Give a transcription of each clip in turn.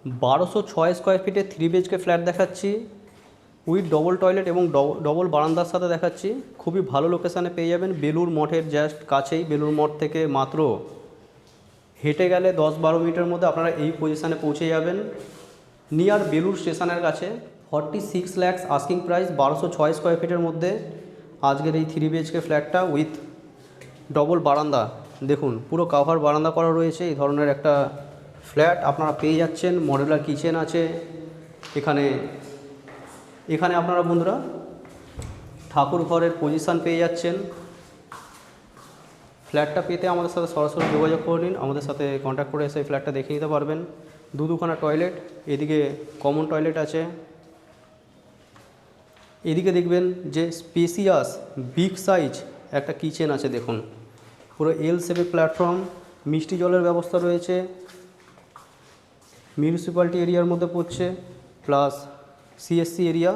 1206 square ফিটে 3 BHK flat দেখাচ্ছি with double toilet এবং ডবল বারান্দার সাথে দেখাচ্ছি। খুবই ভালো লোকেশানে পেয়ে যাবেন, বেলুর মঠের জাস্ট কাছেই। বেলুর মঠ থেকে মাত্র হেঁটে গেলে 10-12 মিনিটের মধ্যে আপনারা এই পজিশানে পৌঁছে যাবেন, নিয়ার বেলুর স্টেশনের কাছে। 46 lakhs আস্কিং প্রাইস, 1206 স্কোয়ার ফিটের মধ্যে আজকের এই 3 BHK ফ্ল্যাটটা উইথ ডবল বারান্দা। দেখুন পুরো কাভার বারান্দা করা রয়েছে। এই ধরনের একটা ফ্ল্যাট আপনারা পেয়ে যাচ্ছেন। মডুলার কিচেন আছে এখানে। এখানে আপনারা বন্ধুরা ঠাকুর ঘরের পজিশান পেয়ে যাচ্ছেন। ফ্ল্যাটটা পেতে আমাদের সাথে সরাসরি যোগাযোগ করে নিন, আমাদের সাথে কন্ট্যাক্ট করে এসে ফ্ল্যাটটা দেখে নিতে পারবেন। দুখানা টয়লেট, এদিকে কমন টয়লেট আছে। এদিকে দেখবেন যে স্পেসিয়াস বিগ সাইজ একটা কিচেন আছে। দেখুন পুরো এল শেপের প্ল্যাটফর্ম, মিষ্টি জলের ব্যবস্থা রয়েছে, মিউনিসিপ্যালিটি এরিয়ার মধ্যে পড়ছে, প্লাস সিএসসি এরিয়া।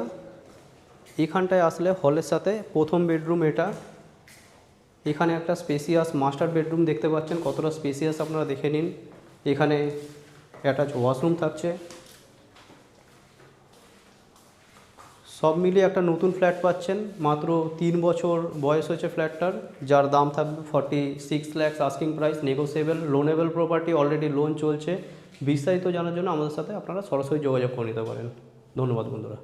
এখানটায় আসলে হলের সাথে প্রথম বেডরুম এটা। এখানে একটা স্পেসিয়াস মাস্টার বেডরুম দেখতে পাচ্ছেন, কতটা স্পেসিয়াস আপনারা দেখে নিন। এখানে অ্যাটাচ ওয়াশরুম থাকছে। সব মিলিয়ে একটা নতুন ফ্ল্যাট পাচ্ছেন। মাত্র 3 বছর বয়স হয়েছে ফ্ল্যাটটার, যার দাম থাকবে 46 lakhs asking price, negotiable, loanable property, already loan চলছে। বিস্তারিত জানার জন্য আমাদের সাথে আপনারা সরাসরি যোগাযোগ করে নিতে পারেন। ধন্যবাদ বন্ধুরা।